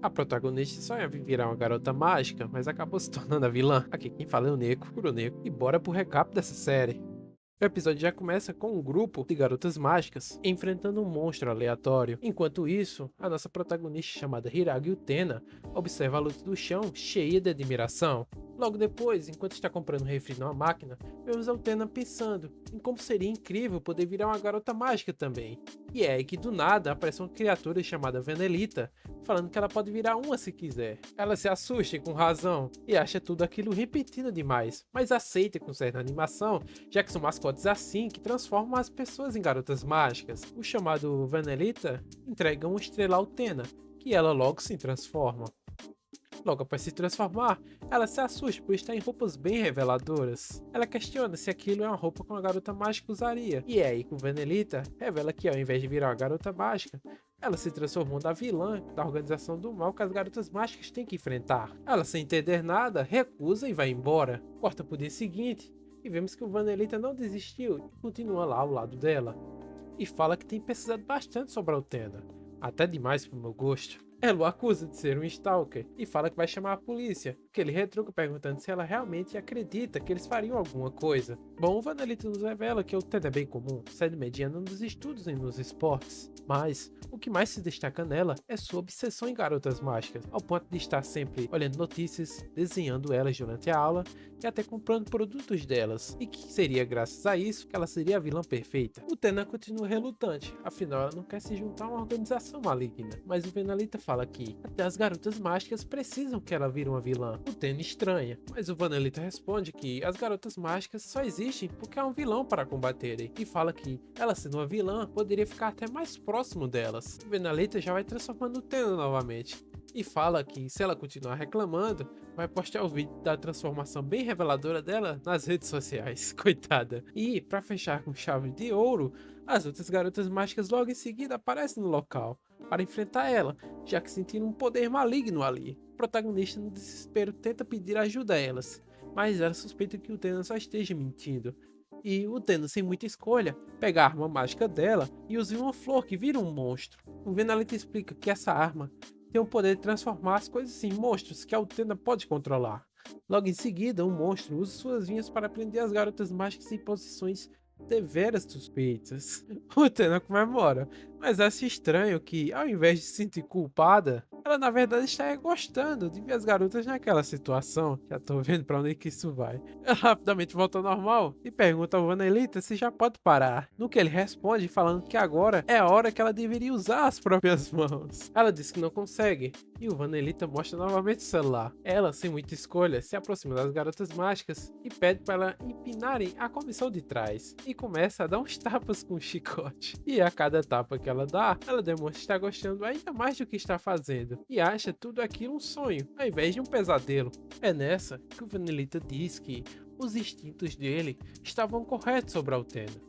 A protagonista sonhava em virar uma garota mágica, mas acabou se tornando a vilã. Aqui quem fala é o Neko, Kuroneko, e bora pro recap dessa série. O episódio já começa com um grupo de garotas mágicas enfrentando um monstro aleatório. Enquanto isso, a nossa protagonista chamada Hiragi Utena observa a luta do chão cheia de admiração. Logo depois, enquanto está comprando um refri numa máquina, vemos a Utena pensando em como seria incrível poder virar uma garota mágica também. E é aí que do nada aparece uma criatura chamada Venelita, falando que ela pode virar uma se quiser. Ela se assusta e com razão, e acha tudo aquilo repetido demais, mas aceita com certa animação, já que são mascotes assim que transformam as pessoas em garotas mágicas. O chamado Venelita entrega uma estrela à Utena, que ela logo se transforma. Logo após se transformar, ela se assusta por estar em roupas bem reveladoras. Ela questiona se aquilo é uma roupa que uma garota mágica usaria. E é aí que o Venelita revela que ao invés de virar uma garota mágica, ela se transformou na vilã da organização do mal que as garotas mágicas têm que enfrentar. Ela, sem entender nada, recusa e vai embora. Corta pro dia seguinte e vemos que o Venelita não desistiu e continua lá ao lado dela. E fala que tem pesquisado bastante sobre a Utena, até demais pro meu gosto. Ela o acusa de ser um stalker e fala que vai chamar a polícia, que ele retruca perguntando se ela realmente acredita que eles fariam alguma coisa. Bom, o Vanelita nos revela que a Utena é bem comum, sendo mediana nos estudos e nos esportes, mas o que mais se destaca nela é sua obsessão em garotas mágicas, ao ponto de estar sempre olhando notícias, desenhando elas durante a aula e até comprando produtos delas, e que seria graças a isso que ela seria a vilã perfeita. Utena continua relutante, afinal ela não quer se juntar a uma organização maligna, mas o Vanelita fala que até as garotas mágicas precisam que ela vire uma vilã. Utena estranha, mas o Vanelita responde que as garotas mágicas só existem porque há um vilão para combaterem, e fala que ela sendo uma vilã poderia ficar até mais próximo delas. O Vanelita já vai transformando Utena novamente, e fala que se ela continuar reclamando, vai postar o vídeo da transformação bem reveladora dela nas redes sociais, coitada. E, para fechar com chave de ouro, as outras garotas mágicas logo em seguida aparecem no local, para enfrentar ela, já que sentiram um poder maligno ali. O protagonista no desespero tenta pedir ajuda a elas, mas ela suspeita que o Utena só esteja mentindo. E o Utena, sem muita escolha, pega a arma mágica dela e usa uma flor que vira um monstro. O Venalita explica que essa arma tem o poder de transformar as coisas em monstros que a Utena pode controlar. Logo em seguida, um monstro usa suas vinhas para prender as garotas mágicas em posições deveras suspeitas. Utena comemora, mas acha estranho que, ao invés de se sentir culpada, ela na verdade está gostando de ver as garotas naquela situação. Já tô vendo pra onde é que isso vai. Ela rapidamente volta ao normal e pergunta ao Vanelita se já pode parar. No que ele responde falando que agora é a hora que ela deveria usar as próprias mãos. Ela diz que não consegue, e o Vanelita mostra novamente o celular. Ela, sem muita escolha, se aproxima das garotas mágicas e pede para elas empinarem a comissão de trás, e começa a dar uns tapas com o chicote. E a cada tapa que ela dá, ela demonstra estar gostando ainda mais do que está fazendo, e acha tudo aquilo um sonho, ao invés de um pesadelo. É nessa que o Vanelita diz que os instintos dele estavam corretos sobre a Utena.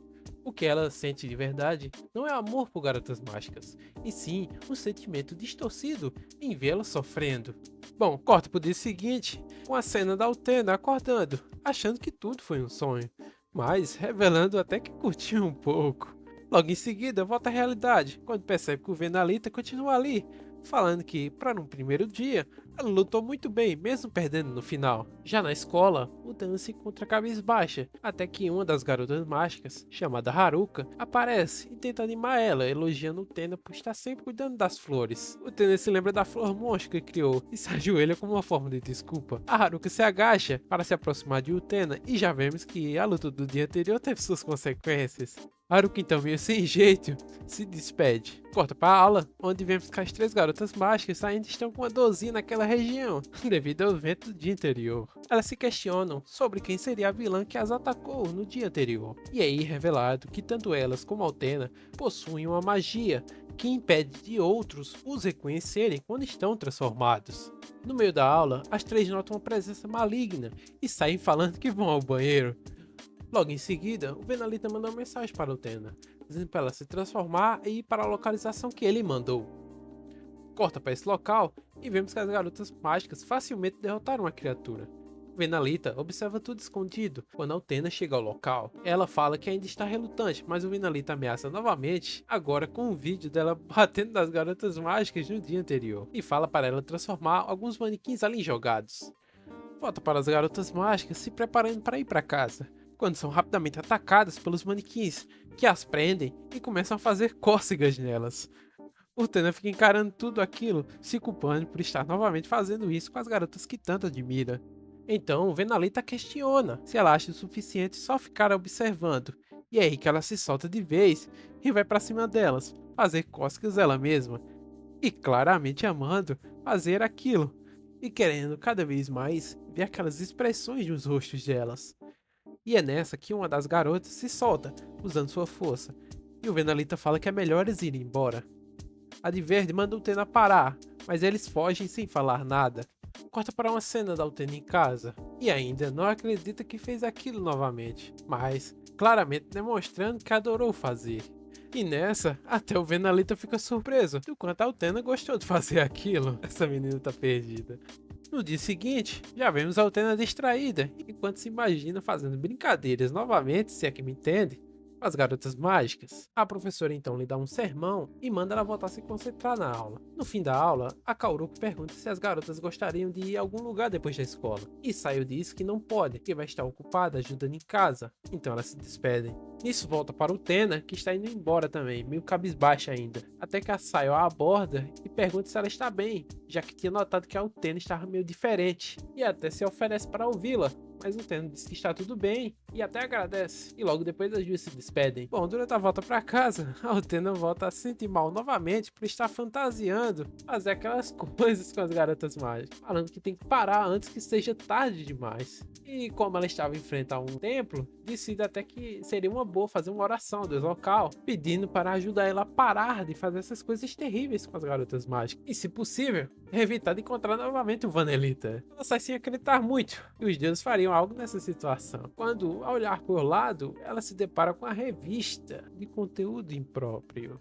O que ela sente de verdade não é amor por garotas mágicas, e sim um sentimento distorcido em vê-la sofrendo. Bom, corta pro dia seguinte, com a cena da Utena acordando, achando que tudo foi um sonho, mas revelando até que curtiu um pouco. Logo em seguida, volta à realidade, quando percebe que o Venalita continua ali, falando que, para um primeiro dia, ela lutou muito bem, mesmo perdendo no final. Já na escola, o Dan se encontra cabisbaixa, até que uma das garotas mágicas, chamada Haruka, aparece e tenta animar ela, elogiando o Tena por estar sempre cuidando das flores. O Tena se lembra da flor monstro que criou e se ajoelha como uma forma de desculpa. A Haruka se agacha para se aproximar de Utena e já vemos que a luta do dia anterior teve suas consequências. Haruka, então meio sem jeito, se despede. Corta para a aula, onde vemos que as três garotas mágicas ainda estão com uma dorzinha naquela região, devido ao vento do dia anterior. Elas se questionam sobre quem seria a vilã que as atacou no dia anterior. E é aí revelado que tanto elas como a Utena possuem uma magia que impede de outros os reconhecerem quando estão transformados. No meio da aula, as três notam uma presença maligna e saem falando que vão ao banheiro. Logo em seguida, o Venalita manda uma mensagem para o Tena, dizendo para ela se transformar e ir para a localização que ele mandou. Corta para esse local e vemos que as garotas mágicas facilmente derrotaram a criatura. Venalita observa tudo escondido quando a Utena chega ao local. Ela fala que ainda está relutante, mas o Venalita ameaça novamente, agora com um vídeo dela batendo nas garotas mágicas no dia anterior, e fala para ela transformar alguns manequins ali jogados. Volta para as garotas mágicas se preparando para ir para casa, quando são rapidamente atacadas pelos manequins, que as prendem e começam a fazer cócegas nelas. Utena fica encarando tudo aquilo, se culpando por estar novamente fazendo isso com as garotas que tanto admira. Então, Venalita questiona se ela acha o suficiente só ficar observando, e é aí que ela se solta de vez e vai para cima delas, fazer cócegas ela mesma, e claramente amando fazer aquilo, e querendo cada vez mais ver aquelas expressões nos rostos delas. E é nessa que uma das garotas se solta, usando sua força, e o Venalita fala que é melhor eles irem embora. A de verde manda o Utena parar, mas eles fogem sem falar nada. Corta para uma cena da Utena em casa, e ainda não acredita que fez aquilo novamente, mas claramente demonstrando que adorou fazer. E nessa, até o Venalita fica surpreso do quanto a Utena gostou de fazer aquilo. Essa menina tá perdida. No dia seguinte, já vemos a Utena distraída, enquanto se imagina fazendo brincadeiras novamente, se é que me entende, com as garotas mágicas. A professora então lhe dá um sermão e manda ela voltar a se concentrar na aula. No fim da aula, a Kaoruko pergunta se as garotas gostariam de ir a algum lugar depois da escola. E Sayo diz que não pode, que vai estar ocupada ajudando em casa, então elas se despedem. Nisso volta para o Utena, que está indo embora também, meio cabisbaixa ainda, até que a Sayo a aborda e pergunta se ela está bem, já que tinha notado que a Utena estava meio diferente, e até se oferece para ouvi-la, mas o Utena diz que está tudo bem e até agradece, e logo depois as duas se despedem. Bom, durante a volta para casa, a Utena volta a se sentir mal novamente por estar fantasiando, fazer aquelas coisas com as garotas mágicas, falando que tem que parar antes que seja tarde demais. E como ela estava em frente a um templo, decide até que seria uma boa fazer uma oração ao Deus local, pedindo para ajudar ela a parar de fazer essas coisas terríveis com as garotas mágicas. E se possível, evitar de encontrar novamente o Vanelita. Ela sai sem acreditar muito que os deuses fariam algo nessa situação. Quando, ao olhar por lado, ela se depara com a revista de conteúdo impróprio.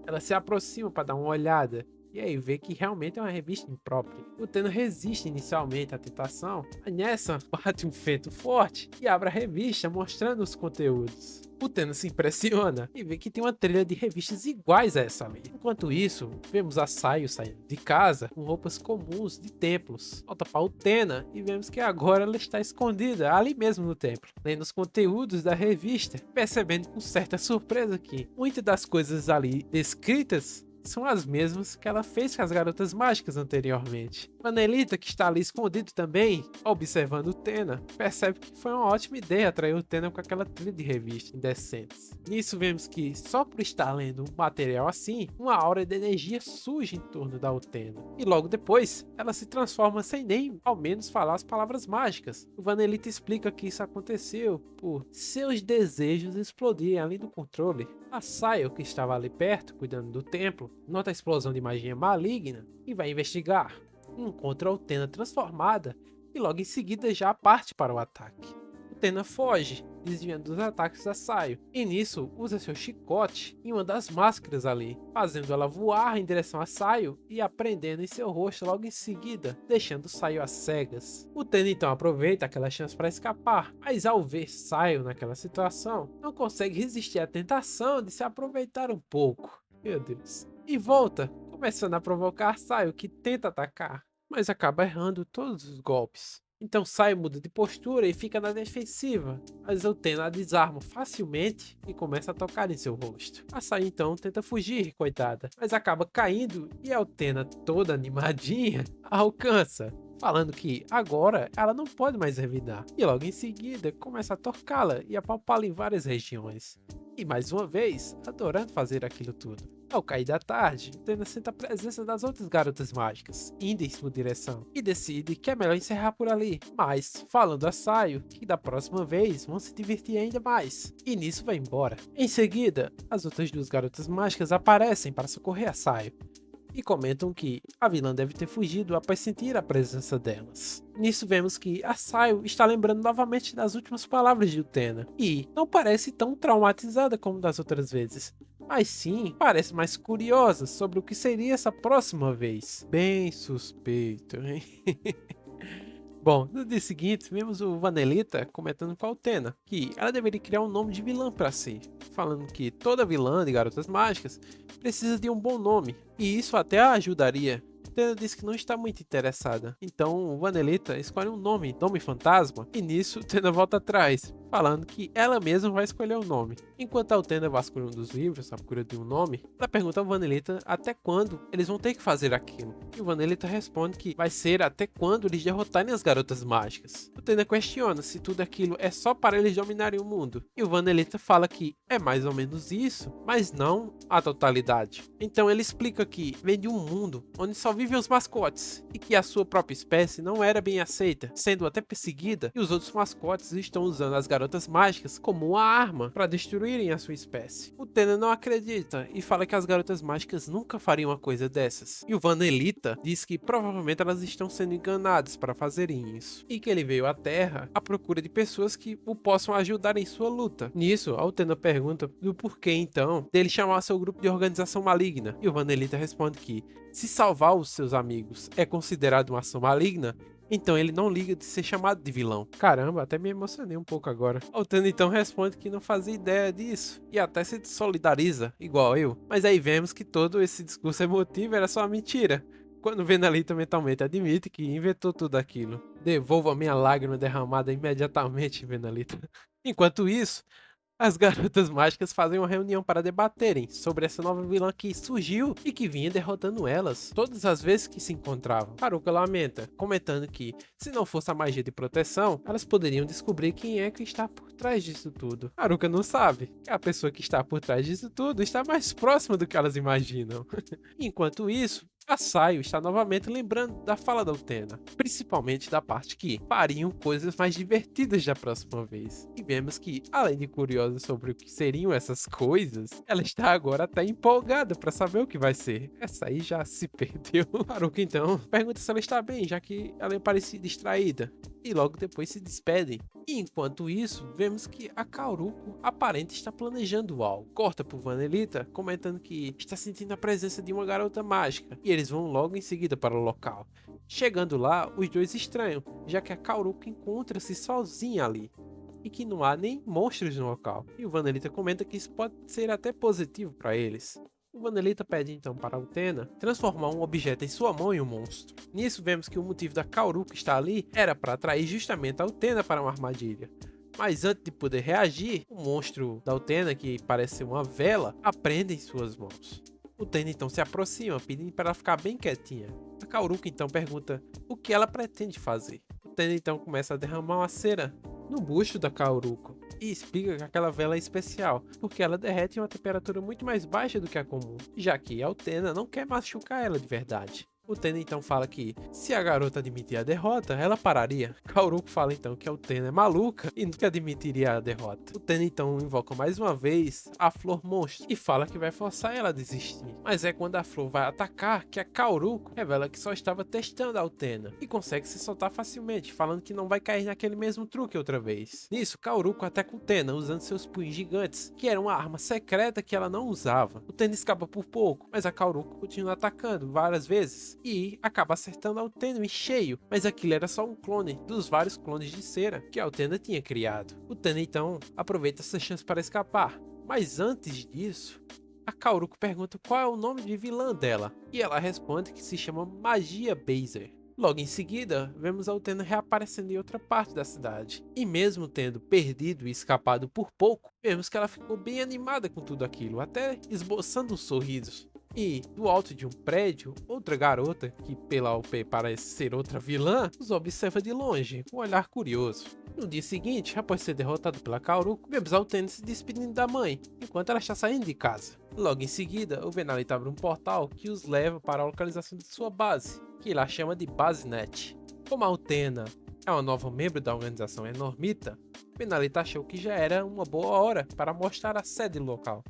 Ela se aproxima para dar uma olhada e aí vê que realmente é uma revista imprópria. O Utena resiste inicialmente à tentação, mas nessa bate um vento forte e abre a revista mostrando os conteúdos. O Utena se impressiona e vê que tem uma trilha de revistas iguais a essa ali. Enquanto isso, vemos a Sayo saindo de casa com roupas comuns de templos. Volta para o Utena e vemos que agora ela está escondida ali mesmo no templo, lendo os conteúdos da revista, percebendo com certa surpresa que muitas das coisas ali descritas são as mesmas que ela fez com as garotas mágicas anteriormente. Vanelita, que está ali escondido também, observando o Utena, percebe que foi uma ótima ideia atrair o Utena com aquela trilha de revistas indecentes. Nisso vemos que, só por estar lendo um material assim, uma aura de energia surge em torno da Utena. E logo depois, ela se transforma sem nem ao menos falar as palavras mágicas. O Vanelita explica que isso aconteceu por seus desejos explodirem além do controle. A Sayo, que estava ali perto, cuidando do templo, nota a explosão de magia maligna e vai investigar. Encontra a Utena transformada e logo em seguida já parte para o ataque. Utena foge, desviando dos ataques da Sayo, e nisso usa seu chicote em uma das máscaras ali, fazendo ela voar em direção a Sayo e a prendendo em seu rosto logo em seguida, deixando Sayo às cegas. Utena então aproveita aquela chance para escapar, mas ao ver Sayo naquela situação, não consegue resistir à tentação de se aproveitar um pouco. Meu Deus. E volta, começando a provocar Sayo, que tenta atacar, mas acaba errando todos os golpes. Então Sayo muda de postura e fica na defensiva, mas Utena a desarma facilmente e começa a tocar em seu rosto. A Sayo então tenta fugir, coitada, mas acaba caindo e a Utena, toda animadinha, a alcança, falando que agora ela não pode mais revidar, e logo em seguida começa a tocá-la e apalpá-la em várias regiões. E mais uma vez, adorando fazer aquilo tudo. Ao cair da tarde, Utena sente a presença das outras garotas mágicas, indo em sua direção, e decide que é melhor encerrar por ali, mas falando a Sayo que da próxima vez vão se divertir ainda mais, e nisso vai embora. Em seguida, as outras duas garotas mágicas aparecem para socorrer a Sayo, e comentam que a vilã deve ter fugido após sentir a presença delas. Nisso vemos que a Sayo está lembrando novamente das últimas palavras de Utena, e não parece tão traumatizada como das outras vezes, mas sim parece mais curiosa sobre o que seria essa próxima vez. Bem suspeito, hein? Bom, no dia seguinte, vimos o Vanelita comentando com a Utena que ela deveria criar um nome de vilã para si, falando que toda vilã de Garotas Mágicas precisa de um bom nome, e isso até a ajudaria. Utena disse que não está muito interessada, então o Vanelita escolhe um nome fantasma, e nisso Utena volta atrás, falando que ela mesma vai escolher o nome. Enquanto a Utena vasculha um dos livros à procura de um nome, ela pergunta ao Vanelita até quando eles vão ter que fazer aquilo. E o Vanelita responde que vai ser até quando eles derrotarem as Garotas Mágicas. Utena questiona se tudo aquilo é só para eles dominarem o mundo. E o Vanelita fala que é mais ou menos isso, mas não a totalidade. Então ele explica que vem de um mundo onde só vivem os mascotes e que a sua própria espécie não era bem aceita, sendo até perseguida, e os outros mascotes estão usando as Garotas Mágicas como uma arma para destruírem a sua espécie. Utena não acredita e fala que as Garotas Mágicas nunca fariam uma coisa dessas. E o Vanelita diz que provavelmente elas estão sendo enganadas para fazerem isso, e que ele veio à Terra à procura de pessoas que o possam ajudar em sua luta. Nisso, a Utena pergunta do porquê então dele chamar seu grupo de organização maligna, e o Vanelita responde que se salvar os seus amigos é considerado uma ação maligna, então ele não liga de ser chamado de vilão. Caramba, até me emocionei um pouco agora. A Utena então responde que não fazia ideia disso e até se solidariza, igual eu. Mas aí vemos que todo esse discurso emotivo era só uma mentira, quando Vanelita mentalmente admite que inventou tudo aquilo. Devolva minha lágrima derramada imediatamente, Vanelita. Enquanto isso, as Garotas Mágicas fazem uma reunião para debaterem sobre essa nova vilã que surgiu e que vinha derrotando elas todas as vezes que se encontravam. Haruka lamenta, comentando que, se não fosse a magia de proteção, elas poderiam descobrir quem é que está por trás disso tudo. Haruka não sabe que a pessoa que está por trás disso tudo está mais próxima do que elas imaginam. Enquanto isso, a Saio está novamente lembrando da fala da Utena, principalmente da parte que fariam coisas mais divertidas da próxima vez. E vemos que, além de curiosa sobre o que seriam essas coisas, ela está agora até empolgada para saber o que vai ser. Essa aí já se perdeu. Haruka então pergunta se ela está bem, já que ela parece distraída, e logo depois se despedem. E enquanto isso, vemos que a Kaoruko aparente está planejando algo. Corta por Vanelita, comentando que está sentindo a presença de uma garota mágica, e eles vão logo em seguida para o local. Chegando lá, os dois estranham, já que a Kaoruko encontra-se sozinha ali, e que não há nem monstros no local. E o Vanelita comenta que isso pode ser até positivo para eles. O Vanelita pede então para a Utena transformar um objeto em sua mão em um monstro. Nisso vemos que o motivo da Kaoruko estar ali era para atrair justamente a Utena para uma armadilha. Mas antes de poder reagir, o monstro da Utena, que parece ser uma vela, aprende em suas mãos. Utena então se aproxima, pedindo para ela ficar bem quietinha. A Kaoruko então pergunta o que ela pretende fazer. Utena então começa a derramar uma cera no busto da Kaoruko e explica que aquela vela é especial, porque ela derrete em uma temperatura muito mais baixa do que a comum, já que a Utena não quer machucar ela de verdade. Utena então fala que, se a garota admitir a derrota, ela pararia. Kaoruko fala então que a Utena é maluca e nunca admitiria a derrota. Utena então invoca mais uma vez a Flor Monstro e fala que vai forçar ela a desistir. Mas é quando a Flor vai atacar que a Kaoruko revela que só estava testando a Utena e consegue se soltar facilmente, falando que não vai cair naquele mesmo truque outra vez. Nisso, Kaoruko ataca Utena usando seus punhos gigantes, que era uma arma secreta que ela não usava. Utena escapa por pouco, mas a Kaoruko continua atacando várias vezes e acaba acertando a Utena em cheio, mas aquilo era só um clone dos vários clones de cera que a Utena tinha criado. Utena então aproveita essa chance para escapar, mas antes disso, a Kaoruko pergunta qual é o nome de vilã dela, e ela responde que se chama Magia Baser. Logo em seguida, vemos a Utena reaparecendo em outra parte da cidade. E mesmo tendo perdido e escapado por pouco, vemos que ela ficou bem animada com tudo aquilo, até esboçando um sorriso. E, do alto de um prédio, outra garota, que pela OP parece ser outra vilã, os observa de longe, com um olhar curioso. No dia seguinte, após ser derrotado pela Kaoruko, vemos a Utena se despedindo da mãe, enquanto ela está saindo de casa. Logo em seguida, o Vanelita abre um portal que os leva para a localização de sua base, que ela chama de Base Net. Como a Utena é uma nova membro da organização Enormita, Vanelita achou que já era uma boa hora para mostrar a sede local.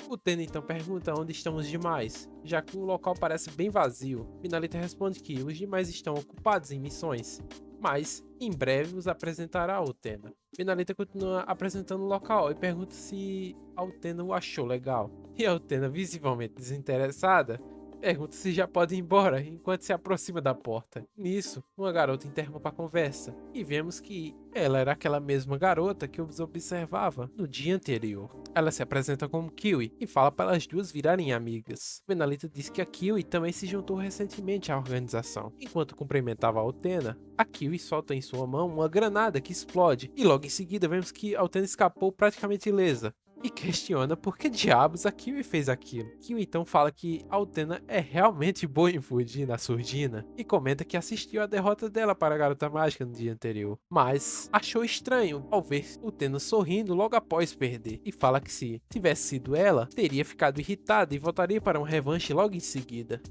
Utena então pergunta onde estão os demais, já que o local parece bem vazio. Vanelita responde que os demais estão ocupados em missões, mas em breve os apresentará a Utena. Vanelita continua apresentando o local e pergunta se a Utena o achou legal. E a Utena, visivelmente desinteressada, pergunta se já pode ir embora enquanto se aproxima da porta. Nisso, uma garota interrompe a conversa e vemos que ela era aquela mesma garota que os observava no dia anterior. Ela se apresenta como Kiwi e fala para as duas virarem amigas. Benalita diz que a Kiwi também se juntou recentemente à organização. Enquanto cumprimentava a Utena, a Kiwi solta em sua mão uma granada que explode e logo em seguida vemos que a Utena escapou praticamente ilesa. E questiona por que diabos a Kiwi fez aquilo. Kiwi então fala que a Utena é realmente boa em fugir na surdina e comenta que assistiu à derrota dela para a Garota Mágica no dia anterior, mas achou estranho ao ver Utena sorrindo logo após perder e fala que se tivesse sido ela, teria ficado irritada e voltaria para uma revanche logo em seguida.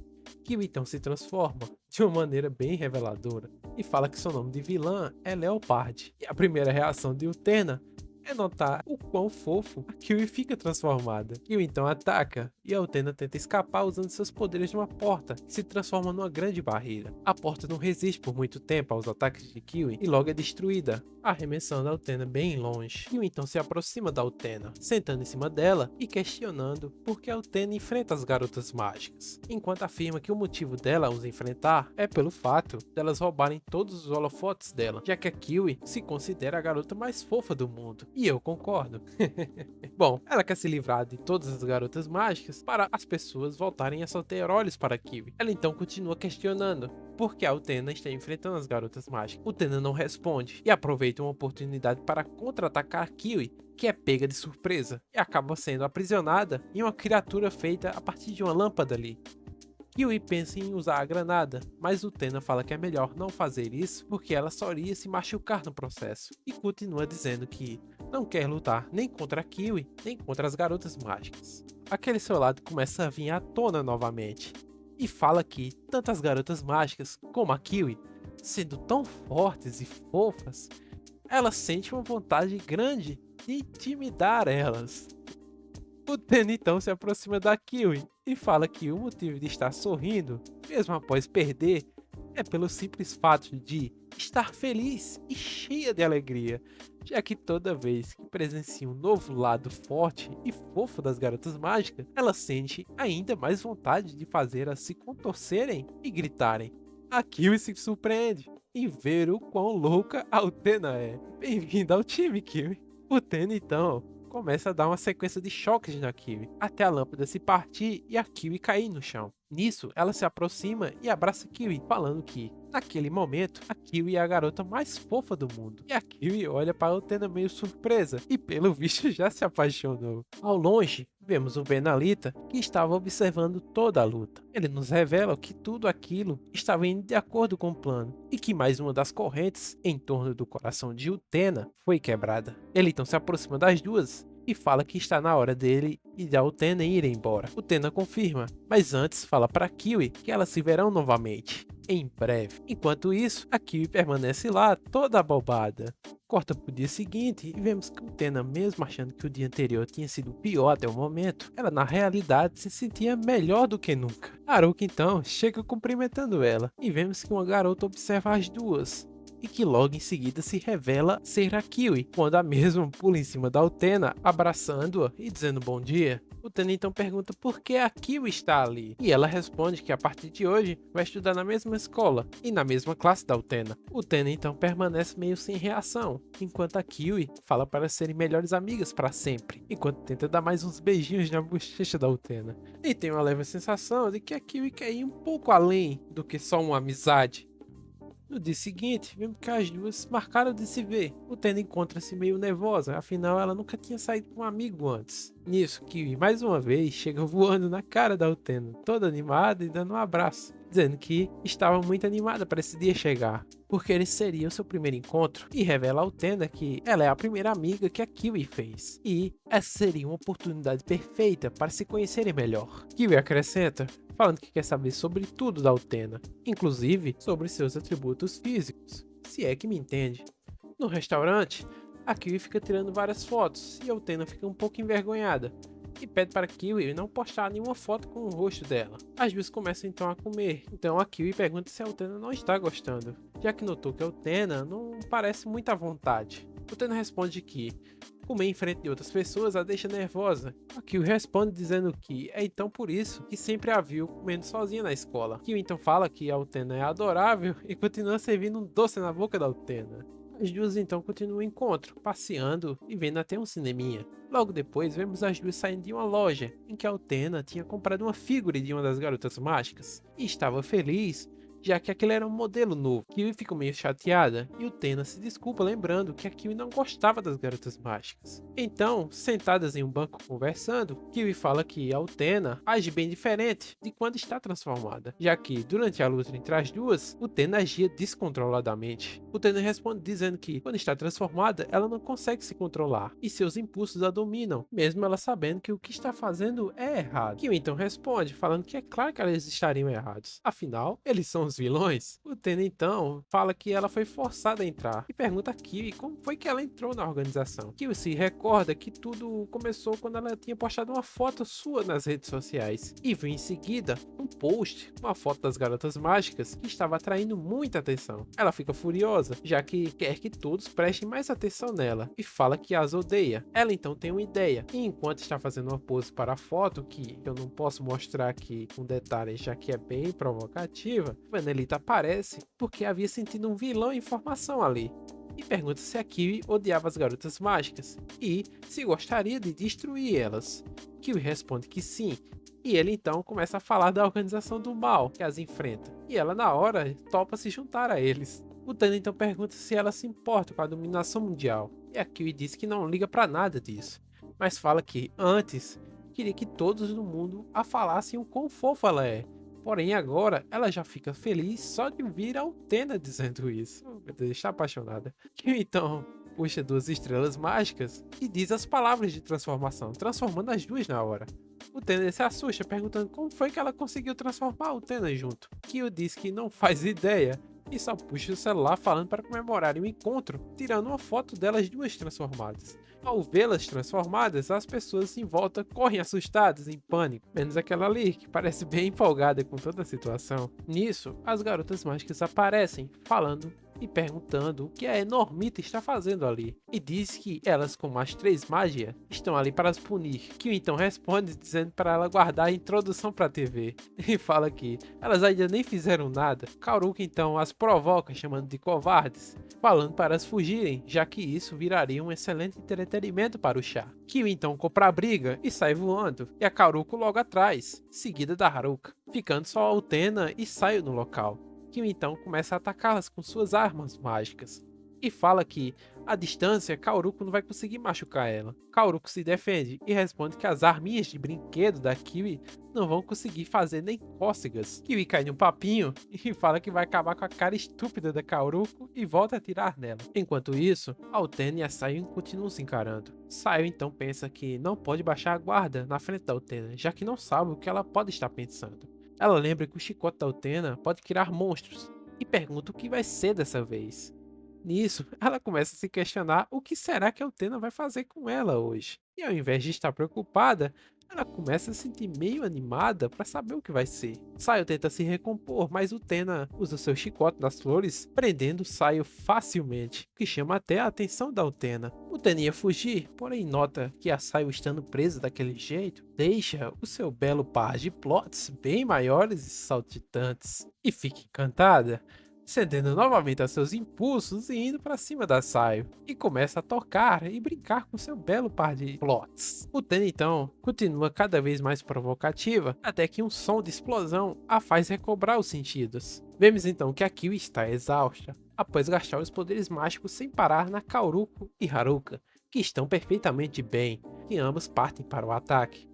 Kiwi então se transforma de uma maneira bem reveladora e fala que seu nome de vilã é Leopard. E a primeira reação de Utena é notar o quão fofo a Kiwi fica transformada. Kiwi então ataca e a Utena tenta escapar usando seus poderes de uma porta que se transforma numa grande barreira. A porta não resiste por muito tempo aos ataques de Kiwi e logo é destruída, arremessando a Utena bem longe. Kiwi então se aproxima da Utena, sentando em cima dela e questionando por que a Utena enfrenta as garotas mágicas, enquanto afirma que o motivo dela os enfrentar é pelo fato delas roubarem todos os holofotes dela, já que a Kiwi se considera a garota mais fofa do mundo. E eu concordo. Bom, ela quer se livrar de todas as garotas mágicas para as pessoas voltarem a só ter olhos para Kiwi. Ela então continua questionando por que a Utena está enfrentando as garotas mágicas. Utena não responde e aproveita uma oportunidade para contra-atacar a Kiwi, que é pega de surpresa e acaba sendo aprisionada em uma criatura feita a partir de uma lâmpada ali. Kiwi pensa em usar a granada, mas Utena fala que é melhor não fazer isso porque ela só iria se machucar no processo, e continua dizendo que não quer lutar nem contra a Kiwi, nem contra as garotas mágicas. Aquele seu lado começa a vir à tona novamente, e fala que tanto as garotas mágicas como a Kiwi, sendo tão fortes e fofas, ela sente uma vontade grande de intimidar elas. Utena então se aproxima da Kiwi e fala que o motivo de estar sorrindo, mesmo após perder, é pelo simples fato de estar feliz e cheia de alegria, já que toda vez que presencia um novo lado forte e fofo das garotas mágicas, ela sente ainda mais vontade de fazê-las se contorcerem e gritarem. A Kiwi se surpreende em ver o quão louca a Utena é. Bem-vinda ao time, Kiwi. Utena então começa a dar uma sequência de choques na Kiwi, até a lâmpada se partir e a Kiwi cair no chão. Nisso, ela se aproxima e abraça a Kiwi, falando que, naquele momento, a Kiwi é a garota mais fofa do mundo. E a Kiwi olha para a Utena meio surpresa e, pelo visto, já se apaixonou. Ao longe, vemos o Benalita, que estava observando toda a luta. Ele nos revela que tudo aquilo estava indo de acordo com o plano, e que mais uma das correntes em torno do coração de Utena foi quebrada. Ele então se aproxima das duas e fala que está na hora dele e da Utena ir embora. Utena confirma, mas antes fala para Kiwi que elas se verão novamente, em breve. Enquanto isso, a Kiwi permanece lá toda abobada. Corta pro dia seguinte e vemos que Utena, mesmo achando que o dia anterior tinha sido pior até o momento, ela na realidade se sentia melhor do que nunca. Haruka então chega cumprimentando ela e vemos que uma garota observa as duas, e que logo em seguida se revela ser a Kiwi, quando a mesma pula em cima da Utena, abraçando-a e dizendo bom dia. Utena então pergunta por que a Kiwi está ali, e ela responde que a partir de hoje vai estudar na mesma escola e na mesma classe da Utena. Utena então permanece meio sem reação, enquanto a Kiwi fala para serem melhores amigas para sempre, enquanto tenta dar mais uns beijinhos na bochecha da Utena. E tem uma leve sensação de que a Kiwi quer ir um pouco além do que só uma amizade. No dia seguinte, vemos que as duas marcaram de se ver. Utena encontra-se meio nervosa, afinal ela nunca tinha saído com um amigo antes. Nisso, Kiwi mais uma vez chega voando na cara da Utena, toda animada e dando um abraço, dizendo que estava muito animada para esse dia chegar, porque ele seria o seu primeiro encontro, e revela a Utena que ela é a primeira amiga que a Kiwi fez, e essa seria uma oportunidade perfeita para se conhecerem melhor. Kiwi acrescenta, falando que quer saber sobre tudo da Utena, inclusive sobre seus atributos físicos, se é que me entende. No restaurante, a Kiwi fica tirando várias fotos e a Utena fica um pouco envergonhada e pede para a Kiwi não postar nenhuma foto com o rosto dela. As duas começam então a comer, então a Kiwi pergunta se a Utena não está gostando, já que notou que a Utena não parece muito à vontade. Utena responde que, Comer em frente de outras pessoas a deixa nervosa. A Kiwi responde dizendo que é então por isso que sempre a viu comendo sozinha na escola. Kiwi então fala que a Utena é adorável e continua servindo um doce na boca da Utena. As duas então continuam o encontro, passeando e vendo até um cineminha. Logo depois, vemos as duas saindo de uma loja, em que a Utena tinha comprado uma figura de uma das garotas mágicas, e estava feliz, já que aquele era um modelo novo. Kiwi ficou meio chateada, e Utena se desculpa lembrando que a Kiwi não gostava das garotas mágicas. Então, sentadas em um banco conversando, Kiwi fala que a Utena age bem diferente de quando está transformada, já que, durante a luta entre as duas, Utena agia descontroladamente. Utena responde dizendo que, quando está transformada, ela não consegue se controlar, e seus impulsos a dominam, mesmo ela sabendo que o que está fazendo é errado. Kiwi então responde, falando que é claro que eles estariam errados, afinal, eles são os vilões. Utena então fala que ela foi forçada a entrar, e pergunta a Kiwi como foi que ela entrou na organização. Kiwi se recorda que tudo começou quando ela tinha postado uma foto sua nas redes sociais, e viu em seguida um post com uma foto das garotas mágicas que estava atraindo muita atenção. Ela fica furiosa, já que quer que todos prestem mais atenção nela, e fala que as odeia. Ela então tem uma ideia, e enquanto está fazendo uma pose para a foto, que eu não posso mostrar aqui com detalhes já que é bem provocativa, Vanelita aparece porque havia sentido um vilão em formação ali, e pergunta se a Kiwi odiava as garotas mágicas e se gostaria de destruir elas. Kiwi responde que sim, e ele então começa a falar da organização do mal que as enfrenta, e ela na hora topa se juntar a eles. Utena então pergunta se ela se importa com a dominação mundial, e a Kiwi diz que não liga pra nada disso, mas fala que antes queria que todos no mundo a falassem o quão fofa ela é. Porém, agora ela já fica feliz só de ouvir a Utena dizendo isso. Oh, meu Deus, está apaixonada. Que então puxa duas estrelas mágicas e diz as palavras de transformação, transformando as duas na hora. Utena se assusta, perguntando como foi que ela conseguiu transformar a Utena junto. Kyo diz que não faz ideia e só puxa o celular falando para comemorarem o encontro, tirando uma foto delas duas transformadas. Ao vê-las transformadas, as pessoas em volta correm assustadas, em pânico, menos aquela ali, que parece bem empolgada com toda a situação. Nisso, as garotas mágicas aparecem, falando e perguntando o que a Enormita está fazendo ali, e diz que elas, como as três magias, estão ali para as punir. Kyo então responde dizendo para ela guardar a introdução para a TV, e fala que elas ainda nem fizeram nada. Kaoruko então as provoca, chamando de covardes, falando para as fugirem, já que isso viraria um excelente entretenimento para o chá. Kyo então compra a briga e sai voando, e a Kaoruko logo atrás, seguida da Haruka, ficando só a Utena e Saio no local. Kyo então começa a atacá-las com suas armas mágicas, e fala que, à distância, Kaoruko não vai conseguir machucar ela. Kaoruko se defende e responde que as arminhas de brinquedo da Kiwi não vão conseguir fazer nem cócegas. Kiwi cai num papinho e fala que vai acabar com a cara estúpida da Kaoruko e volta a atirar nela. Enquanto isso, a Utena e a Saio continuam se encarando. Saio então pensa que não pode baixar a guarda na frente da Utena, já que não sabe o que ela pode estar pensando. Ela lembra que o chicote da Utena pode criar monstros e pergunta o que vai ser dessa vez. Nisso, ela começa a se questionar o que será que a Utena vai fazer com ela hoje. E ao invés de estar preocupada, ela começa a se sentir meio animada para saber o que vai ser. Saio tenta se recompor, mas Utena usa seu chicote das flores, prendendo Saio facilmente, o que chama até a atenção da Utena. Utena ia fugir, porém nota que a Saio estando presa daquele jeito, deixa o seu belo par de plots bem maiores e saltitantes, e fica encantada, cedendo novamente a seus impulsos e indo para cima da Saio, e começa a tocar e brincar com seu belo par de plots. Utena então continua cada vez mais provocativa, até que um som de explosão a faz recobrar os sentidos. Vemos então que a Kiwi está exausta, após gastar os poderes mágicos sem parar na Kaoruko e Haruka, que estão perfeitamente bem, e ambos partem para o ataque.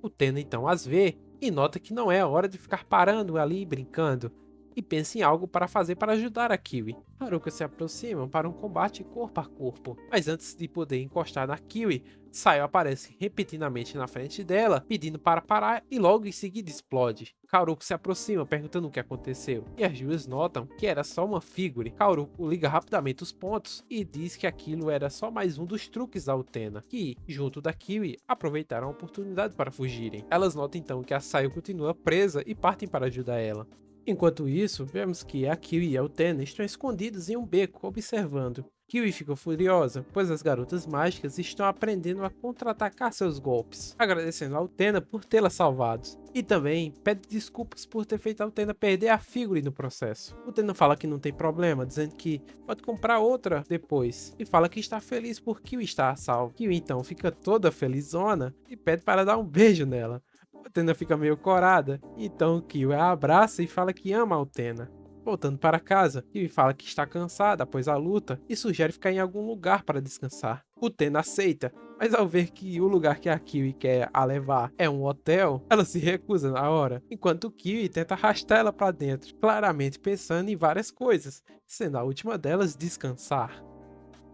Utena então as vê e nota que não é a hora de ficar parando ali e brincando, e pensa em algo para fazer para ajudar a Kiwi. Haruka se aproxima para um combate corpo a corpo, mas antes de poder encostar na Kiwi, Saio aparece repetidamente na frente dela, pedindo para parar e logo em seguida explode. Kaoruko se aproxima perguntando o que aconteceu, e as duas notam que era só uma figure. Kaoruko liga rapidamente os pontos e diz que aquilo era só mais um dos truques da Utena, que, junto da Kiwi, aproveitaram a oportunidade para fugirem. Elas notam então que a Saio continua presa e partem para ajudar ela. Enquanto isso, vemos que a Kiwi e a Utena estão escondidos em um beco, observando. Kiwi fica furiosa, pois as garotas mágicas estão aprendendo a contra-atacar seus golpes, agradecendo a Utena por tê-la salvado. E também pede desculpas por ter feito a Utena perder a Figure no processo. Utena fala que não tem problema, dizendo que pode comprar outra depois, e fala que está feliz por Kiwi estar a salvo. Kiwi então fica toda felizona e pede para dar um beijo nela. Utena fica meio corada, então Kiwi a abraça e fala que ama a Utena. Voltando para casa, Kiwi fala que está cansada após a luta e sugere ficar em algum lugar para descansar. Utena aceita, mas ao ver que o lugar que a Kiwi quer a levar é um hotel, ela se recusa na hora, enquanto Kiwi tenta arrastar ela para dentro, claramente pensando em várias coisas, sendo a última delas descansar.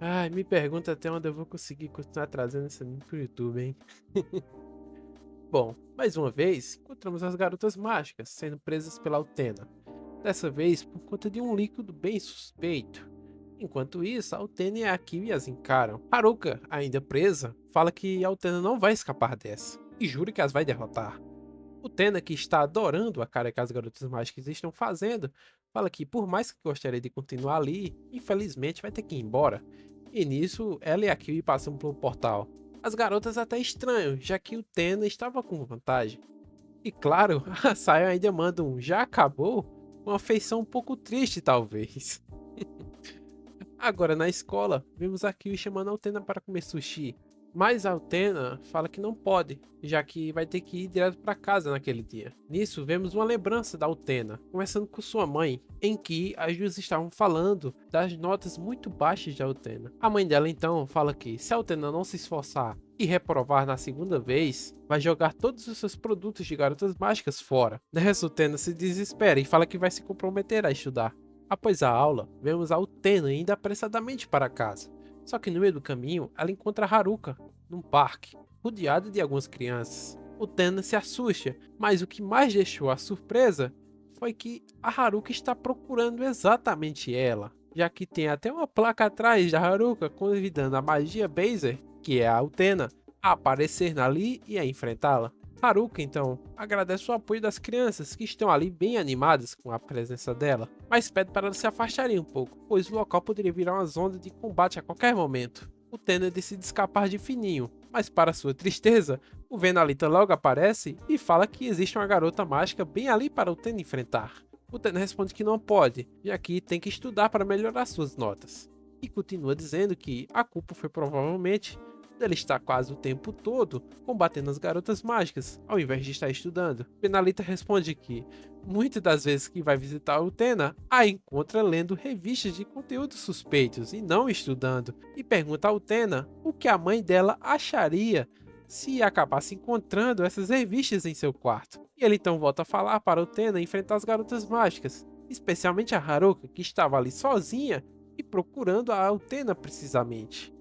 Ai, me pergunta até onde eu vou conseguir continuar trazendo esse anime pro YouTube, hein? Bom, mais uma vez, encontramos as garotas mágicas sendo presas pela Utena. Dessa vez por conta de um líquido bem suspeito. Enquanto isso, a Utena e a Kiwi as encaram. Haruka, ainda presa, fala que a Utena não vai escapar dessa, e jura que as vai derrotar. Utena, que está adorando a cara que as garotas mágicas estão fazendo, fala que por mais que gostaria de continuar ali, infelizmente vai ter que ir embora. E nisso, ela e a Kiwi passam pelo portal. As garotas até estranham, já que Utena estava com vantagem. E claro, a Sayo ainda manda um "já acabou?", uma feição um pouco triste talvez. Agora na escola, vemos a Kiwi chamando a Utena para comer sushi, mas a Utena fala que não pode, já que vai ter que ir direto para casa naquele dia. Nisso vemos uma lembrança da Utena, conversando com sua mãe, em que as duas estavam falando das notas muito baixas da Utena. A mãe dela então fala que se a Utena não se esforçar e reprovar na segunda vez, vai jogar todos os seus produtos de garotas mágicas fora. Nessa, Utena se desespera e fala que vai se comprometer a estudar. Após a aula, vemos a Utena indo apressadamente para casa. Só que no meio do caminho, ela encontra Haruka, num parque, rodeada de algumas crianças. Utena se assusta, mas o que mais deixou a surpresa foi que a Haruka está procurando exatamente ela, já que tem até uma placa atrás da Haruka convidando a magia Baser, que é a Utena, a aparecer ali e a enfrentá-la. Haruka então agradece o apoio das crianças que estão ali bem animadas com a presença dela, mas pede para elas se afastarem um pouco, pois o local poderia virar uma zona de combate a qualquer momento. Utena decide escapar de fininho, mas para sua tristeza, o Venalita logo aparece e fala que existe uma garota mágica bem ali para Utena enfrentar. Utena responde que não pode, já que tem que estudar para melhorar suas notas, e continua dizendo que a culpa foi provavelmente dele estar quase o tempo todo combatendo as garotas mágicas, ao invés de estar estudando. Venalita responde que, muitas das vezes que vai visitar a Utena, a encontra lendo revistas de conteúdos suspeitos e não estudando, e pergunta a Utena o que a mãe dela acharia se acabasse encontrando essas revistas em seu quarto. E ele então volta a falar para Utena enfrentar as garotas mágicas, especialmente a Haruka, que estava ali sozinha e procurando a Utena precisamente.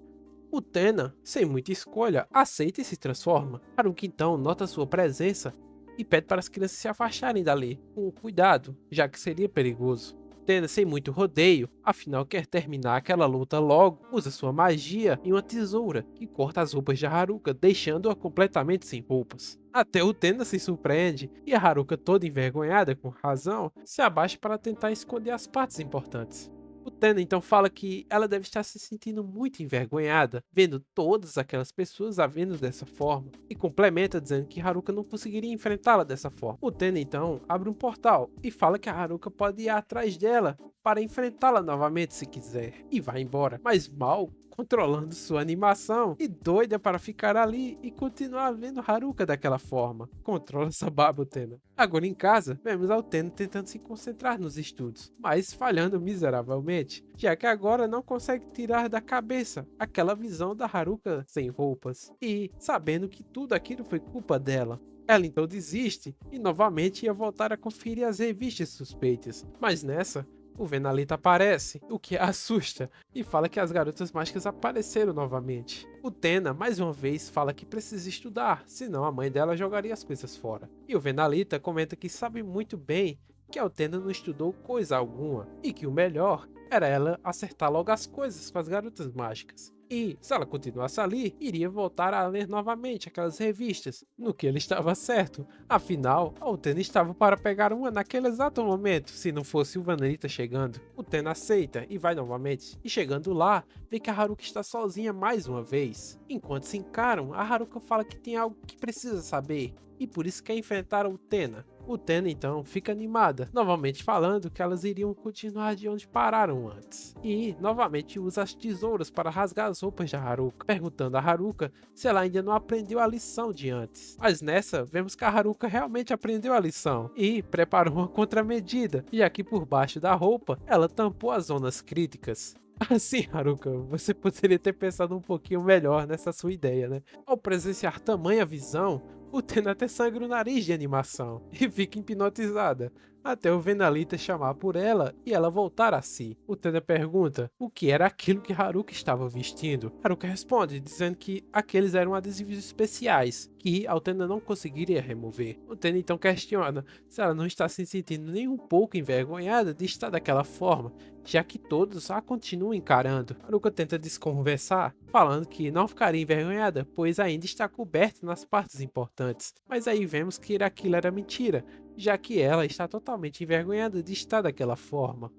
Utena, sem muita escolha, aceita e se transforma. Haruka então nota sua presença e pede para as crianças se afastarem dali, com cuidado, já que seria perigoso. Utena, sem muito rodeio, afinal quer terminar aquela luta logo, usa sua magia e uma tesoura que corta as roupas de Haruka, deixando-a completamente sem roupas. Até Utena se surpreende e a Haruka, toda envergonhada com razão, se abaixa para tentar esconder as partes importantes. Utena então fala que ela deve estar se sentindo muito envergonhada, vendo todas aquelas pessoas a vendo dessa forma, e complementa dizendo que Haruka não conseguiria enfrentá-la dessa forma. Utena então abre um portal e fala que a Haruka pode ir atrás dela para enfrentá-la novamente se quiser, e vai embora, mas mal controlando sua animação e doida para ficar ali e continuar vendo Haruka daquela forma. Controla essa baba, Utena. Agora em casa, vemos a Utena tentando se concentrar nos estudos, mas falhando miseravelmente, já que agora não consegue tirar da cabeça aquela visão da Haruka sem roupas, e sabendo que tudo aquilo foi culpa dela. Ela então desiste e novamente ia voltar a conferir as revistas suspeitas, mas nessa, o Venalita aparece, o que a assusta, e fala que as garotas mágicas apareceram novamente. Utena, mais uma vez, fala que precisa estudar, senão a mãe dela jogaria as coisas fora. E o Venalita comenta que sabe muito bem que a Utena não estudou coisa alguma, e que o melhor era ela acertar logo as coisas com as garotas mágicas. E, se ela continuasse ali, iria voltar a ler novamente aquelas revistas, no que ele estava certo. Afinal, a Utena estava para pegar uma naquele exato momento, se não fosse o Vanelita chegando. Utena aceita e vai novamente, e chegando lá, vê que a Haruka está sozinha mais uma vez. Enquanto se encaram, a Haruka fala que tem algo que precisa saber, e por isso quer enfrentar a Utena. Utena então fica animada, novamente falando que elas iriam continuar de onde pararam antes. E novamente usa as tesouras para rasgar as roupas de Haruka, perguntando a Haruka se ela ainda não aprendeu a lição de antes. Mas nessa, vemos que a Haruka realmente aprendeu a lição e preparou uma contramedida, já que por baixo da roupa ela tampou as zonas críticas. Assim, Haruka, você poderia ter pensado um pouquinho melhor nessa sua ideia, né? Ao presenciar tamanha visão, Utena até sangra o nariz de animação e fica hipnotizada, até o Vanelita chamar por ela e ela voltar a si. Utena pergunta o que era aquilo que Haruka estava vestindo. Haruka responde dizendo que aqueles eram adesivos especiais que a Utena não conseguiria remover. Utena então questiona se ela não está se sentindo nem um pouco envergonhada de estar daquela forma, já que todos a continuam encarando. Haruka tenta desconversar, falando que não ficaria envergonhada, pois ainda está coberta nas partes importantes. Mas aí vemos que aquilo era mentira, já que ela está totalmente envergonhada de estar daquela forma.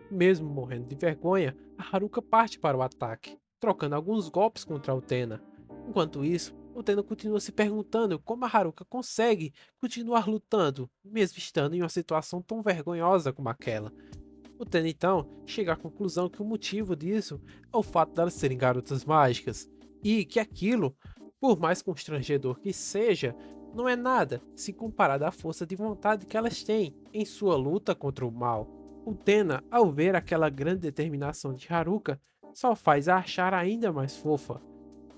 Mesmo morrendo de vergonha, a Haruka parte para o ataque, trocando alguns golpes contra a Utena. Enquanto isso, Utena continua se perguntando como a Haruka consegue continuar lutando, mesmo estando em uma situação tão vergonhosa como aquela. Utena então chega à conclusão que o motivo disso é o fato delas serem garotas mágicas, e que aquilo, por mais constrangedor que seja, não é nada se comparado à força de vontade que elas têm em sua luta contra o mal. Utena, ao ver aquela grande determinação de Haruka, só faz a achar ainda mais fofa.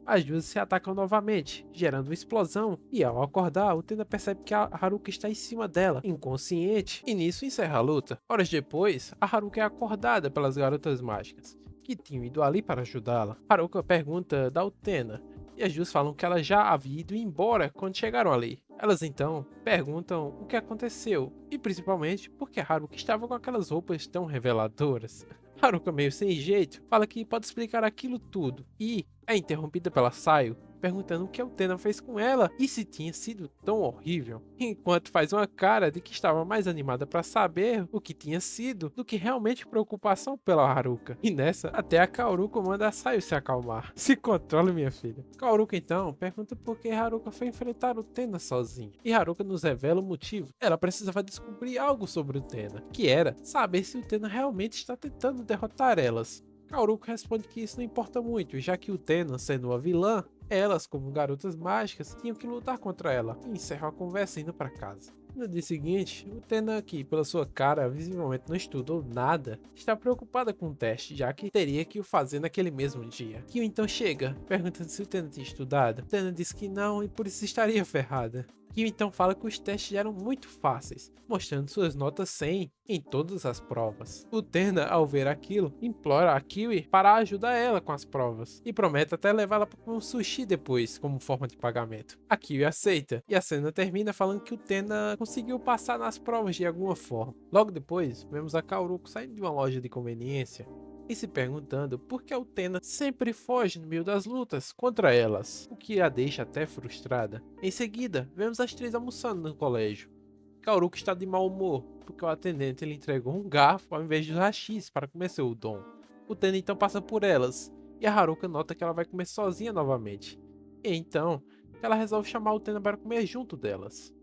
As duas se atacam novamente, gerando uma explosão, e ao acordar, Utena percebe que a Haruka está em cima dela, inconsciente, e nisso encerra a luta. Horas depois, a Haruka é acordada pelas garotas mágicas, que tinham ido ali para ajudá-la. Haruka pergunta da Utena, e as duas falam que ela já havia ido embora quando chegaram ali. Elas então perguntam o que aconteceu, e principalmente porque Haruka estava com aquelas roupas tão reveladoras. Haruka, meio sem jeito, fala que pode explicar aquilo tudo, e é interrompida pela Sayo, perguntando o que a Utena fez com ela e se tinha sido tão horrível, enquanto faz uma cara de que estava mais animada para saber o que tinha sido do que realmente preocupação pela Haruka. E nessa, até a Kaoruko manda a Sayo se acalmar. Se controle, minha filha. Kaoruko então pergunta por que Haruka foi enfrentar Utena sozinha, e Haruka nos revela o motivo. Ela precisava descobrir algo sobre Utena, que era saber se Utena realmente está tentando derrotar elas. Kaoruko responde que isso não importa muito, já que Utena, sendo uma vilã, elas, como garotas mágicas, tinham que lutar contra ela, e encerram a conversa indo para casa. No dia seguinte, Utena, que pela sua cara visivelmente não estudou nada, está preocupada com o teste, já que teria que o fazer naquele mesmo dia. Kyo então chega, perguntando se Utena tinha estudado. Utena diz que não e por isso estaria ferrada. Kyo então fala que os testes eram muito fáceis, mostrando suas notas 100 em todas as provas. Utena, ao ver aquilo, implora a Kiwi para ajudar ela com as provas, e promete até levá-la para um sushi depois, como forma de pagamento. A Kiwi aceita, e a cena termina falando que Utena conseguiu passar nas provas de alguma forma. Logo depois, vemos a Kaoruko saindo de uma loja de conveniência, e se perguntando por que a Utena sempre foge no meio das lutas contra elas, o que a deixa até frustrada. Em seguida, vemos as três almoçando no colégio. Kaoruko está de mau humor, porque o atendente lhe entregou um garfo ao invés de hashis para comer seu udon. Utena então passa por elas, e a Haruka nota que ela vai comer sozinha novamente. E então, ela resolve chamar Utena para comer junto delas.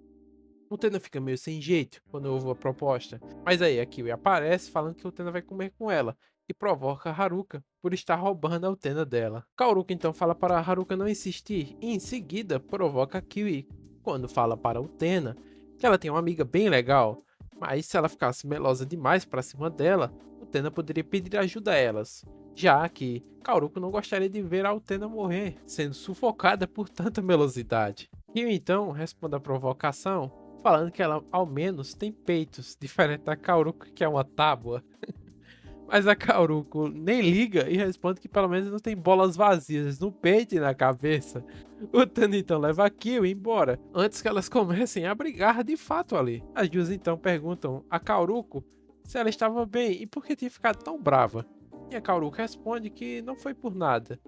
Utena fica meio sem jeito quando ouve a proposta, mas aí a Kiwi aparece falando que Utena vai comer com ela, e provoca a Haruka por estar roubando a Utena dela. Kaoruko então fala para a Haruka não insistir, e em seguida provoca a Kiwi quando fala para a Utena que ela tem uma amiga bem legal, mas se ela ficasse melosa demais para cima dela, Utena poderia pedir ajuda a elas, já que Kaoruko não gostaria de ver a Utena morrer, sendo sufocada por tanta melosidade. Kiwi então responde à provocação, falando que ela ao menos tem peitos, diferente da Kaoruko que é uma tábua. Mas a Kaoruko nem liga e responde que pelo menos não tem bolas vazias no peito e na cabeça. O Tano então leva a Kiwi embora, antes que elas comecem a brigar de fato ali. As duas então perguntam a Kaoruko se ela estava bem e por que tinha ficado tão brava. E a Kaoruko responde que não foi por nada,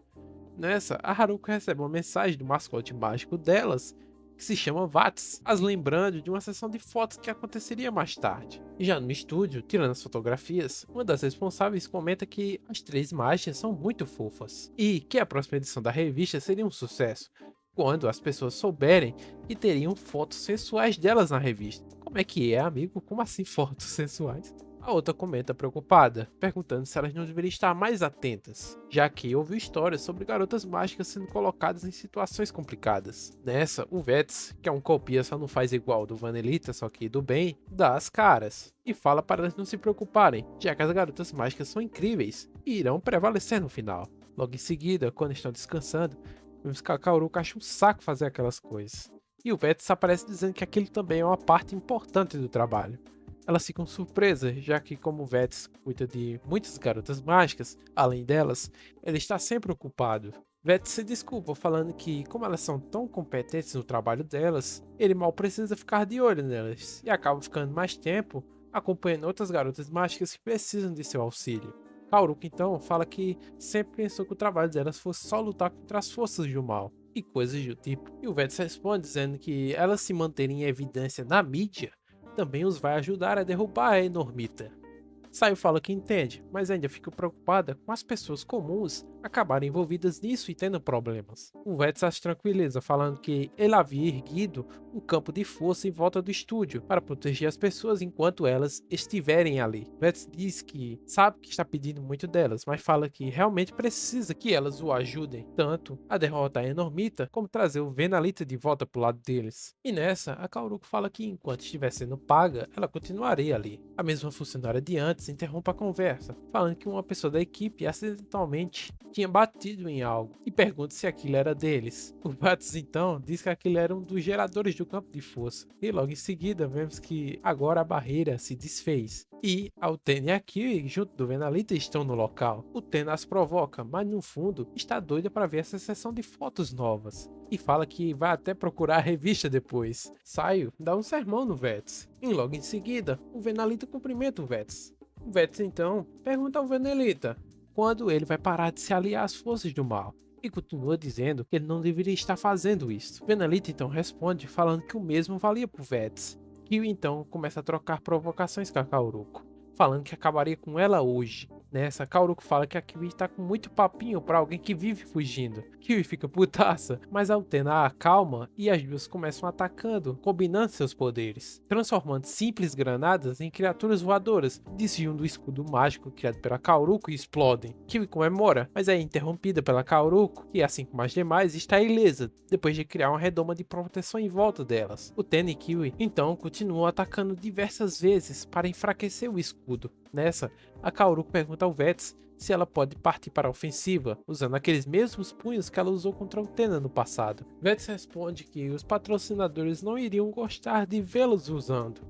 Nessa, a Haruka recebe uma mensagem do mascote mágico delas, que se chama Vats, as lembrando de uma sessão de fotos que aconteceria mais tarde. E já no estúdio, tirando as fotografias, uma das responsáveis comenta que as três mágicas são muito fofas e que a próxima edição da revista seria um sucesso, quando as pessoas souberem que teriam fotos sensuais delas na revista. Como é que é, amigo? Como assim fotos sensuais? A outra comenta preocupada, perguntando se elas não deveriam estar mais atentas, já que ouviu histórias sobre garotas mágicas sendo colocadas em situações complicadas. Nessa, o Vets, que é um copia só não faz igual do Vanelita, só que do bem, dá as caras e fala para elas não se preocuparem, já que as garotas mágicas são incríveis e irão prevalecer no final. Logo em seguida, quando estão descansando, vemos que a Kaoruka acha um saco fazer aquelas coisas. E o Vets aparece dizendo que aquilo também é uma parte importante do trabalho. Elas ficam surpresas, já que como Vets cuida de muitas garotas mágicas, além delas, ele está sempre ocupado. Vets se desculpa falando que, como elas são tão competentes no trabalho delas, ele mal precisa ficar de olho nelas, e acaba ficando mais tempo acompanhando outras garotas mágicas que precisam de seu auxílio. Kaoruka então fala que sempre pensou que o trabalho delas fosse só lutar contra as forças do mal, e coisas do tipo. E o Vets responde dizendo que elas se manterem em evidência na mídia também os vai ajudar a derrubar a Enormita. Saio fala que entende, mas ainda fica preocupada com as pessoas comuns acabarem envolvidas nisso e tendo problemas. O Vets as tranquiliza, falando que ele havia erguido um campo de força em volta do estúdio para proteger as pessoas enquanto elas estiverem ali. Vets diz que sabe que está pedindo muito delas, mas fala que realmente precisa que elas o ajudem, tanto a derrotar a Enormita como trazer o Venalita de volta pro lado deles. E nessa, a Kaoruko fala que enquanto estiver sendo paga, ela continuaria ali. A mesma funcionária de antes interrompe a conversa, falando que uma pessoa da equipe acidentalmente tinha batido em algo e pergunta se aquilo era deles. O Vats então diz que aquilo era um dos geradores do campo de força. E logo em seguida vemos que agora a barreira se desfez. E a Ten e a Kiwi, junto do Venalita, estão no local. O Ten as provoca, mas no fundo está doida para ver essa sessão de fotos novas. E fala que vai até procurar a revista depois. Saio dá um sermão no Vets. E logo em seguida, o Venalita cumprimenta o Vets. O Vets então pergunta ao Venalita quando ele vai parar de se aliar às forças do mal, e continua dizendo que ele não deveria estar fazendo isso. Venalita então responde falando que o mesmo valia pro Vets. Kyo então começa a trocar provocações com a Kaoruko, falando que acabaria com ela hoje. Nessa, Kaoruko fala que a Kiwi tá com muito papinho pra alguém que vive fugindo. Kiwi fica putaça, mas a Utena a acalma e as duas começam atacando, combinando seus poderes, transformando simples granadas em criaturas voadoras, desviam do escudo mágico criado pela Kaoruko e explodem. Kiwi comemora, mas é interrompida pela Kaoruko, que assim como as demais está ilesa, depois de criar uma redoma de proteção em volta delas. Utena e Kiwi então continuam atacando diversas vezes para enfraquecer o escudo. Nessa, a Kaoruko pergunta ao Vets se ela pode partir para a ofensiva, usando aqueles mesmos punhos que ela usou contra o Tena no passado. Vets responde que os patrocinadores não iriam gostar de vê-los usando.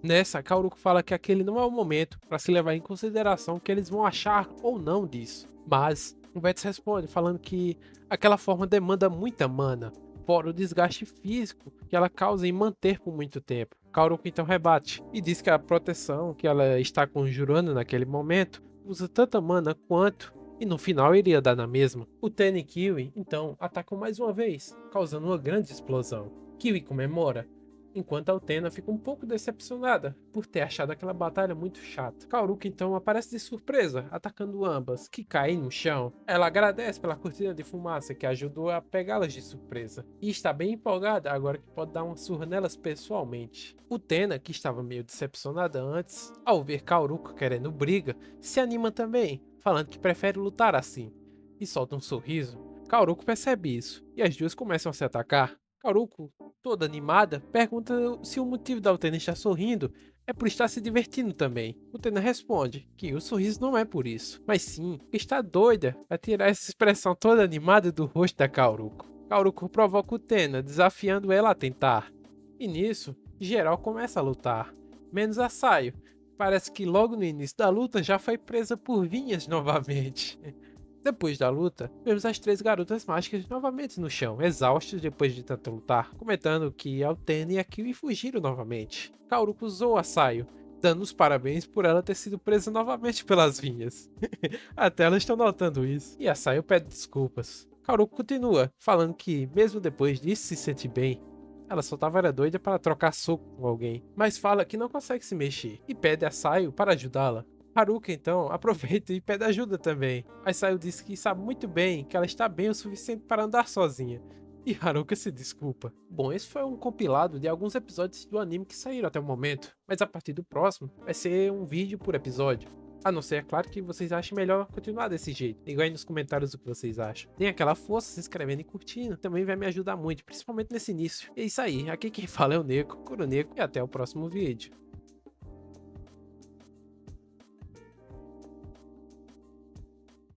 Nessa, a Kaoruko fala que aquele não é o momento para se levar em consideração o que eles vão achar ou não disso. Mas, o Vets responde falando que aquela forma demanda muita mana, fora o desgaste físico que ela causa em manter por muito tempo. Kaoruko então rebate e diz que a proteção que ela está conjurando naquele momento usa tanta mana quanto, e no final iria dar na mesma. O Ten e Kiwi então atacam mais uma vez, causando uma grande explosão. Kiwi comemora, enquanto a Utena fica um pouco decepcionada por ter achado aquela batalha muito chata. Kaoruko então aparece de surpresa, atacando ambas, que caem no chão. Ela agradece pela cortina de fumaça que ajudou a pegá-las de surpresa, e está bem empolgada agora que pode dar uma surra nelas pessoalmente. Utena, que estava meio decepcionada antes, ao ver Kaoruko querendo briga, se anima também, falando que prefere lutar assim, e solta um sorriso. Kaoruko percebe isso, e as duas começam a se atacar. Kaoruko, toda animada, pergunta se o motivo da Utena estar sorrindo é por estar se divertindo também. Utena responde que o sorriso não é por isso, mas sim que está doida a tirar essa expressão toda animada do rosto da Kaoruko. Kaoruko provoca Utena, desafiando ela a tentar. E nisso, geral começa a lutar, menos a Saio. Parece que logo no início da luta já foi presa por vinhas novamente. Depois da luta, vemos as três garotas mágicas novamente no chão, exaustas depois de tanto lutar, comentando que a Utena e a Kiwi fugiram novamente. Kaoruko usou a Saio, dando os parabéns por ela ter sido presa novamente pelas vinhas. Até elas estão notando isso. E a Saio pede desculpas. Haruko continua, falando que, mesmo depois disso se sentir bem, ela só era doida para trocar soco com alguém, mas fala que não consegue se mexer e pede a Sayo para ajudá-la. Haruka então aproveita e pede ajuda também, mas Sayo diz que sabe muito bem que ela está bem o suficiente para andar sozinha, e Haruka se desculpa. Bom, esse foi um compilado de alguns episódios do anime que saíram até o momento, mas a partir do próximo vai ser um vídeo por episódio. A não ser, é claro, que vocês achem melhor continuar desse jeito. Diga aí nos comentários o que vocês acham. Tem aquela força se inscrevendo e curtindo, também vai me ajudar muito, principalmente nesse início. É isso aí, aqui quem fala é o Neko, Kuroneko, e até o próximo vídeo.